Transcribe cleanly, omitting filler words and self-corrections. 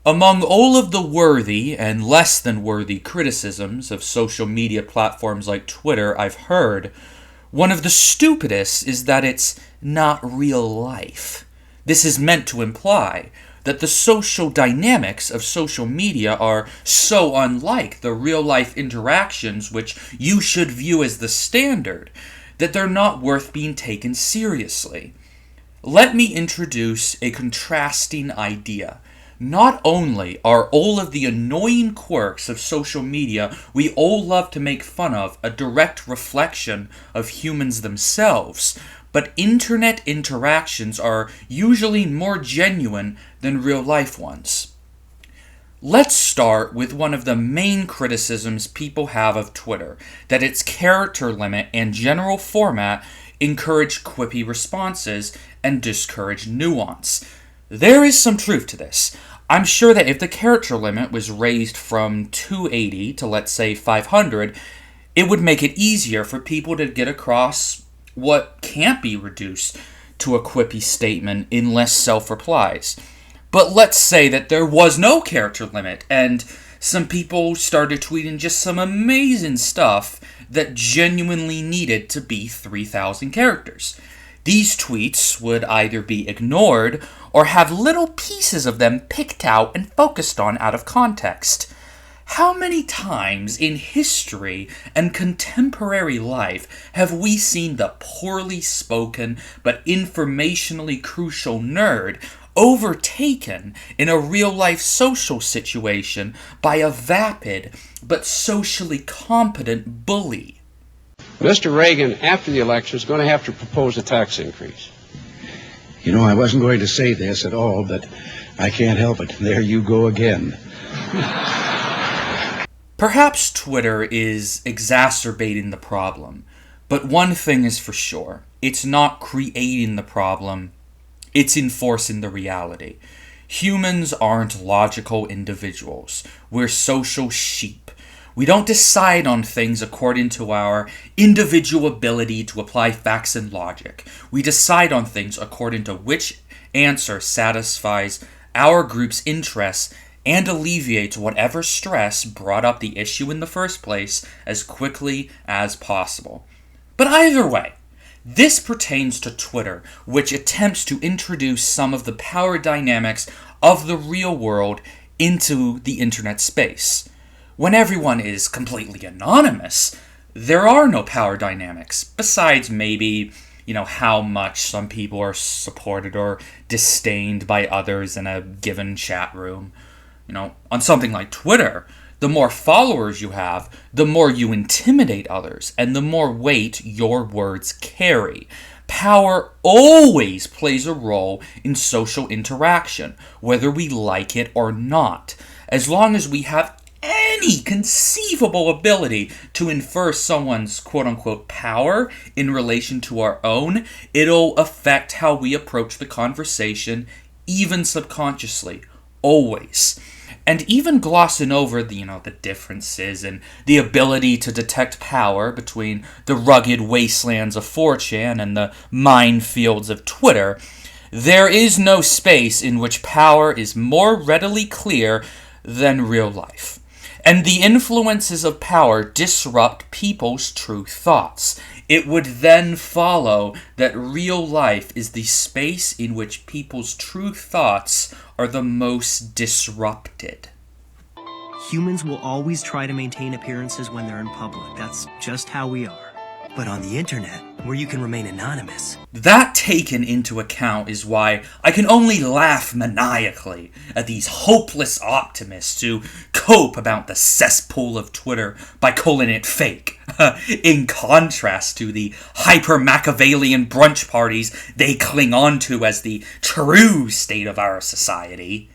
Among all of the worthy and less than worthy criticisms of social media platforms like Twitter I've heard, one of the stupidest is that it's not real life. This is meant to imply that the social dynamics of social media are so unlike the real life interactions which you should view as the standard that they're not worth being taken seriously. Let me introduce a contrasting idea. Not only are all of the annoying quirks of social media we all love to make fun of a direct reflection of humans themselves, but internet interactions are usually more genuine than real-life ones. Let's start with one of the main criticisms people have of Twitter, that its character limit and general format encourage quippy responses and discourage nuance. There is some truth to this. I'm sure that if the character limit was raised from 280 to, let's say, 500, it would make it easier for people to get across what can't be reduced to a quippy statement in less self-replies. But let's say that there was no character limit, and some people started tweeting just some amazing stuff that genuinely needed to be 3,000 characters. These tweets would either be ignored or have little pieces of them picked out and focused on out of context. How many times in history and contemporary life have we seen the poorly spoken but informationally crucial nerd overtaken in a real-life social situation by a vapid but socially competent bully? Mr. Reagan, after the election, is going to have to propose a tax increase. You know, I wasn't going to say this at all, but I can't help it. There you go again. Perhaps Twitter is exacerbating the problem, but one thing is for sure. It's not creating the problem, it's enforcing the reality. Humans aren't logical individuals. We're social sheep. We don't decide on things according to our individual ability to apply facts and logic. We decide on things according to which answer satisfies our group's interests and alleviates whatever stress brought up the issue in the first place as quickly as possible. But either way, this pertains to Twitter, which attempts to introduce some of the power dynamics of the real world into the internet space. When everyone is completely anonymous, there are no power dynamics, besides maybe, how much some people are supported or disdained by others in a given chat room. On something like Twitter, the more followers you have, the more you intimidate others, and the more weight your words carry. Power always plays a role in social interaction, whether we like it or not. As long as we have any conceivable ability to infer someone's quote-unquote power in relation to our own, it'll affect how we approach the conversation, even subconsciously, always. And even glossing over the differences and the ability to detect power between the rugged wastelands of 4chan and the minefields of Twitter, there is no space in which power is more readily clear than real life. And the influences of power disrupt people's true thoughts. It would then follow that real life is the space in which people's true thoughts are the most disrupted. Humans will always try to maintain appearances when they're in public. That's just how we are. But on the internet, where you can remain anonymous. That taken into account is why I can only laugh maniacally at these hopeless optimists who cope about the cesspool of Twitter by calling it fake, in contrast to the hyper-Machiavellian brunch parties they cling on to as the true state of our society.